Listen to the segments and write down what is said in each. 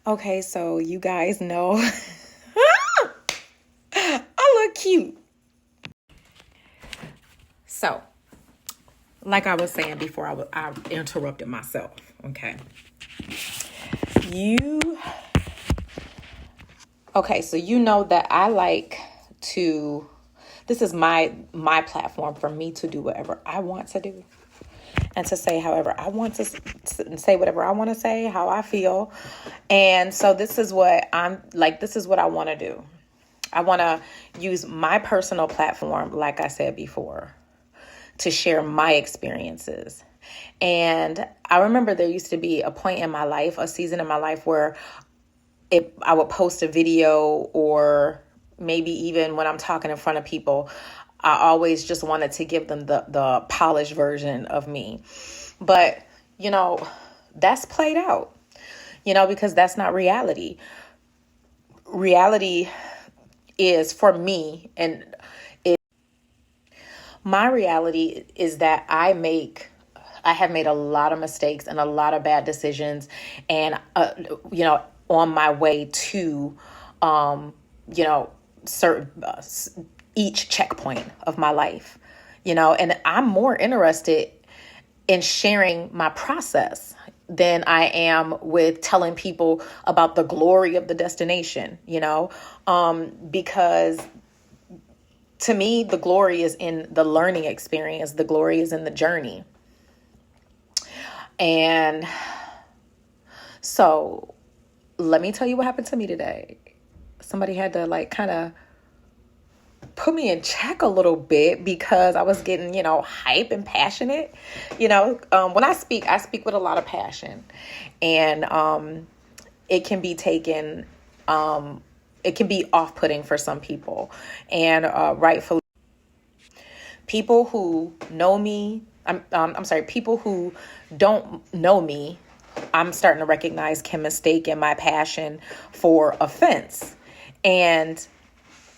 Okay, so you guys know I look cute. So, like I was saying before, I interrupted myself. Okay, you. Okay, so you know that I like to. This is my platform for me to do whatever I want to do and to say however I want to say whatever I want to say, how I feel. And so this is what I'm like. This is what I want to do. I want to use my personal platform, like I said before, to share my experiences. And I remember there used to be a point in my life, a season in my life where I would post a video, or maybe even when I'm talking in front of people, I always just wanted to give them the polished version of me. But, that's played out, because that's not reality. Reality is for me, and my reality is that I have made a lot of mistakes and a lot of bad decisions, and on my way to, certain each checkpoint of my life, and I'm more interested in sharing my process than I am with telling people about the glory of the destination, because to me, the glory is in the learning experience. The glory is in the journey. And so let me tell you what happened to me today. Somebody had to kind of put me in check a little bit because I was getting, hype and passionate. When I speak with a lot of passion, and it can be taken, it can be off-putting for some people, and rightfully. People who know me, I'm sorry, people who don't know me, I'm starting to recognize can mistake in my passion for offense. And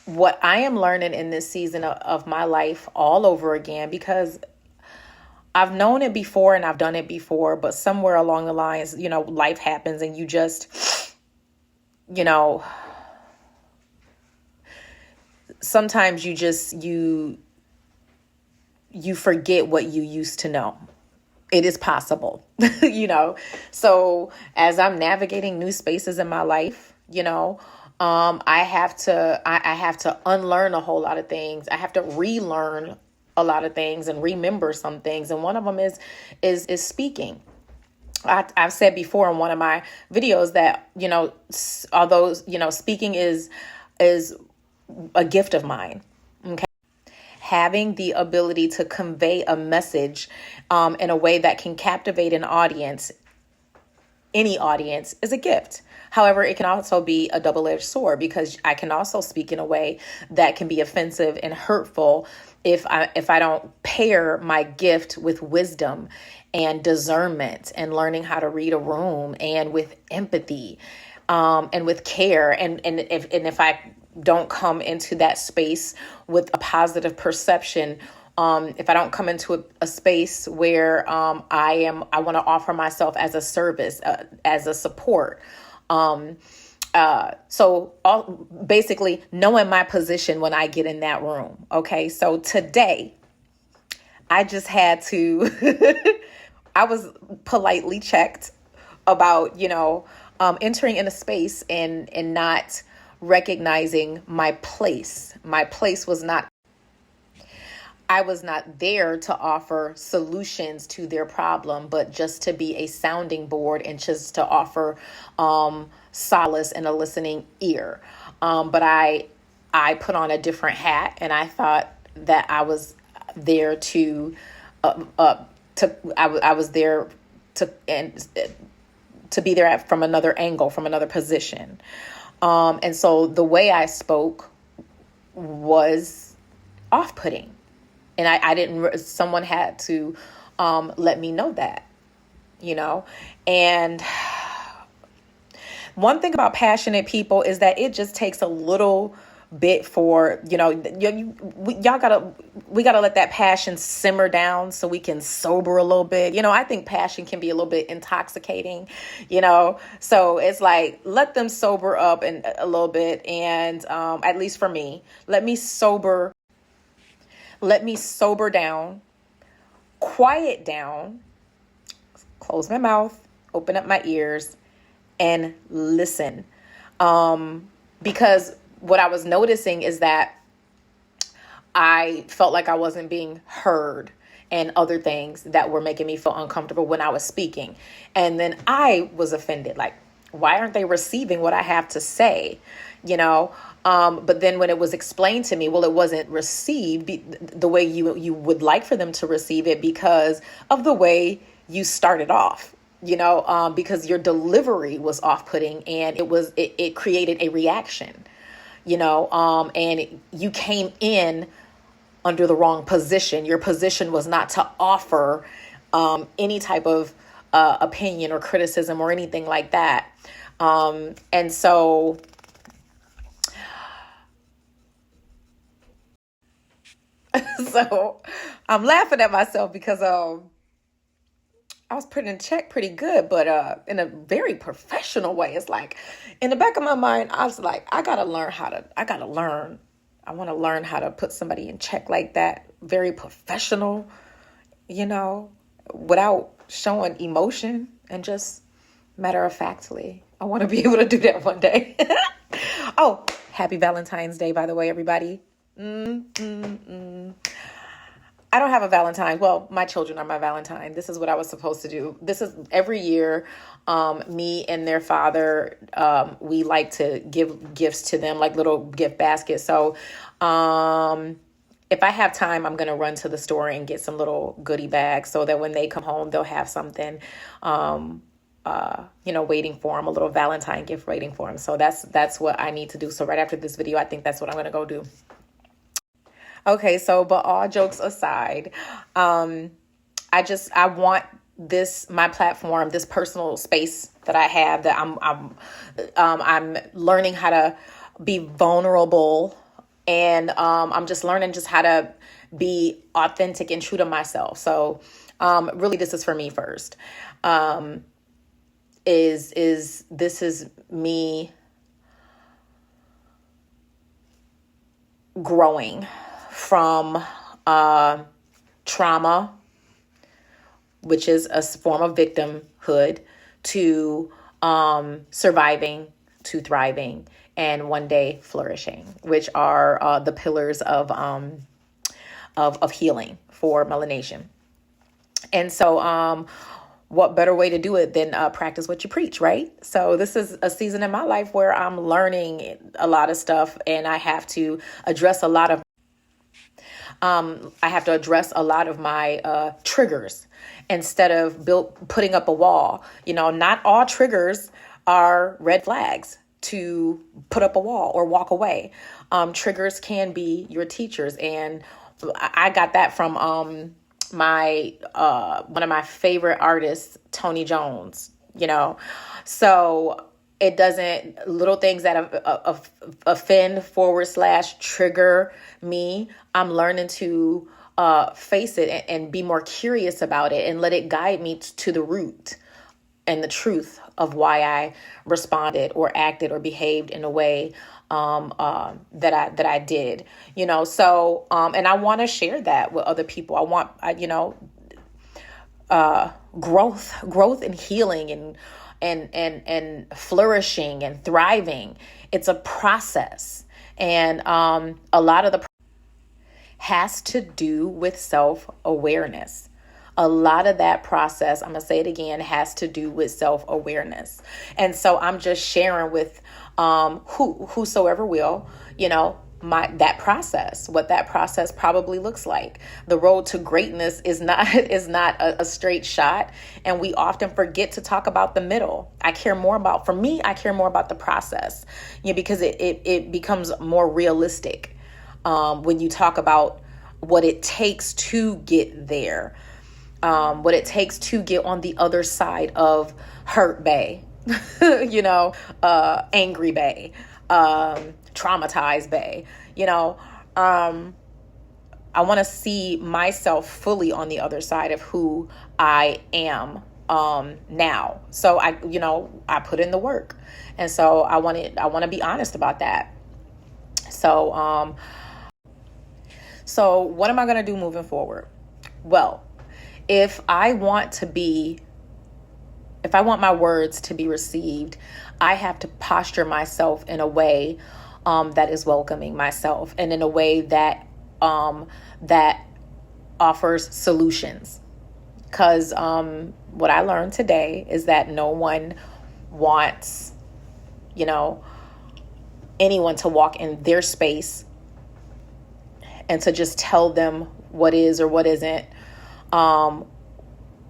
what I am learning in this season of my life all over again, because I've known it before and I've done it before, but somewhere along the lines, life happens and you just, sometimes you forget what you used to know. It is possible, So as I'm navigating new spaces in my life, I have to unlearn a whole lot of things. I have to relearn a lot of things and remember some things. And one of them is speaking. I've said before in one of my videos that, although, speaking is a gift of mine. Okay. Having the ability to convey a message in a way that can captivate an audience, any audience, is a gift. However, it can also be a double-edged sword, because I can also speak in a way that can be offensive and hurtful if I don't pair my gift with wisdom and discernment and learning how to read a room, and with empathy, and with care, and if I don't come into that space with a positive perception, if I don't come into a space where I want to offer myself as a service, as a support. Basically knowing my position when I get in that room. Okay. So today I just had to, I was politely checked about, entering in a space and not recognizing my place. My place was not, I was not there to offer solutions to their problem, but just to be a sounding board and just to offer solace and a listening ear. But I put on a different hat, and I thought that I was there I was there to be there from another angle, from another position. And so the way I spoke was off-putting. And someone had to let me know that, and one thing about passionate people is that it just takes a little bit for, we gotta let that passion simmer down so we can sober a little bit. I think passion can be a little bit intoxicating, so it's like, let them sober up a little bit. And at least for me, let me sober down, quiet down, close my mouth, open up my ears, and listen. Because what I was noticing is that I felt like I wasn't being heard, and other things that were making me feel uncomfortable when I was speaking. And then I was offended. Like, why aren't they receiving what I have to say? But then when it was explained to me, well, it wasn't received the way you would like for them to receive it, because of the way you started off, because your delivery was off-putting, and it created a reaction, and you came in under the wrong position. Your position was not to offer any type of opinion or criticism or anything like that. And so so I'm laughing at myself because I was put in check pretty good, but in a very professional way. It's like, in the back of my mind, I was like, I want to learn how to put somebody in check like that. Very professional, without showing emotion, and just matter of factly. I want to be able to do that one day. Oh, happy Valentine's Day, by the way, everybody. I don't have a Valentine. Well, my children are my Valentine. This is what I was supposed to do. This is every year, me and their father, we like to give gifts to them, like little gift baskets. So if I have time, I'm going to run to the store and get some little goodie bags so that when they come home, they'll have something, waiting for them, a little Valentine gift waiting for them. So that's what I need to do. So right after this video, I think that's what I'm going to go do. Okay, so, but all jokes aside, I want my platform, this personal space that I have, that I'm learning how to be vulnerable, and I'm just learning just how to be authentic and true to myself. So, really, this is for me first. This is me growing from trauma, which is a form of victimhood, to surviving, to thriving, and one day flourishing, which are the pillars of healing for melanation. And so what better way to do it than practice what you preach, right? So this is a season in my life where I'm learning a lot of stuff, and I have to address a lot of my triggers instead of putting up a wall. Not all triggers are red flags to put up a wall or walk away. Triggers can be your teachers. And I got that from one of my favorite artists, Tony Jones, So it doesn't, little things that offend / trigger me, I'm learning to face it and be more curious about it, and let it guide me to the root and the truth of why I responded or acted or behaved in a way that I did, So and I want to share that with other people. I want growth and healing and flourishing and thriving. It's a process, and a lot of the has to do with self-awareness. A lot of that process, I'm going to say it again, has to do with self-awareness. And so I'm just sharing with whosoever will, that process, what that process probably looks like. The road to greatness is not a straight shot, and we often forget to talk about the middle. I care more about the process, because it becomes more realistic when you talk about what it takes to get there, what it takes to get on the other side of hurt bay, angry bay, traumatized, bae. You know, I want to see myself fully on the other side of who I am now. So I put in the work. And so I want to be honest about that. So what am I going to do moving forward? Well, if I want my words to be received, I have to posture myself in a way that is welcoming myself, and in a way that offers solutions. Because what I learned today is that no one wants, anyone to walk in their space and to just tell them what is or what isn't,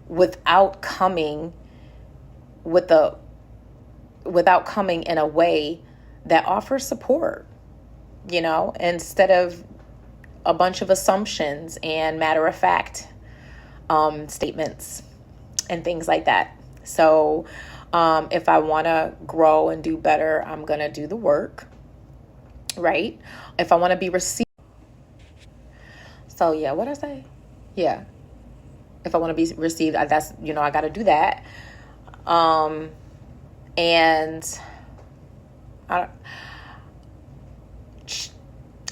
without coming in a way that offers support, instead of a bunch of assumptions and matter of fact statements and things like that. So if I want to grow and do better, I'm going to do the work, right? If I want to be received. So yeah, what did I say? Yeah. If I want to be received, that's, I got to do that. And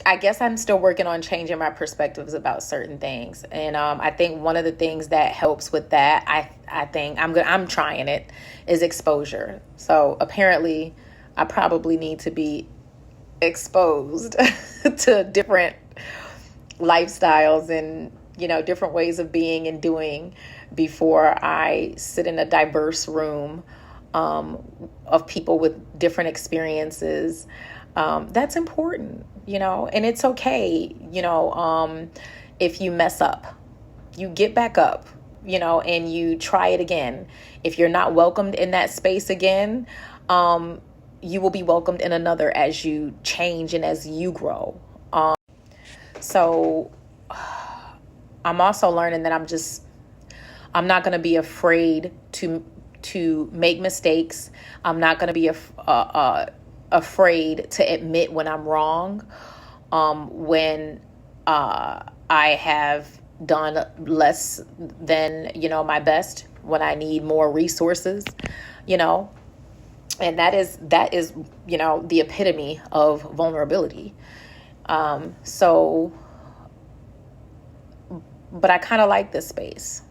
I guess I'm still working on changing my perspectives about certain things. And I think one of the things that helps with that, I think I'm trying it, is exposure. So apparently I probably need to be exposed to different lifestyles and, different ways of being and doing before I sit in a diverse room of people with different experiences. That's important, and it's okay, if you mess up, you get back up, and you try it again. If you're not welcomed in that space again, you will be welcomed in another as you change and as you grow. So I'm also learning that I'm not going to be afraid to make mistakes. I'm not going to be afraid to admit when I'm wrong, when I have done less than, my best, when I need more resources, and that is, the epitome of vulnerability. But I kind of like this space.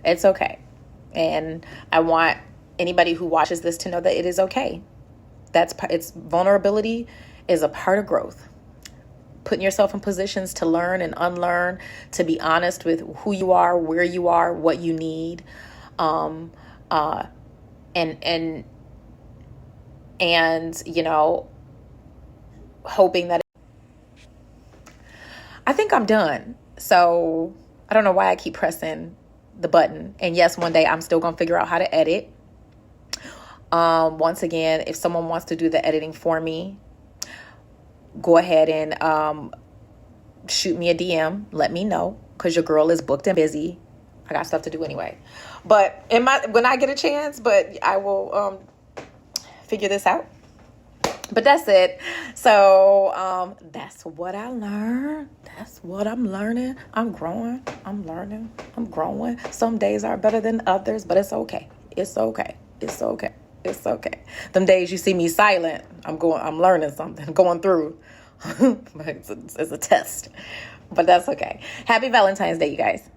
It's okay. And I want anybody who watches this to know that it is okay. It's vulnerability is a part of growth. Putting yourself in positions to learn and unlearn, to be honest with who you are, where you are, what you need, and hoping that. I think I'm done. So I don't know why I keep pressing the button. And yes, one day I'm still gonna figure out how to edit. Once again, if someone wants to do the editing for me, go ahead and shoot me a DM. Let me know, because your girl is booked and busy. I got stuff to do anyway. But when I get a chance, but I will figure this out. But that's it. So that's what I learned. That's what I'm learning. I'm growing. I'm learning. I'm growing. Some days are better than others, but it's okay. It's okay. It's okay. It's okay. Them days you see me silent, I'm learning something, going through. It's a test. But that's okay. Happy Valentine's Day, you guys.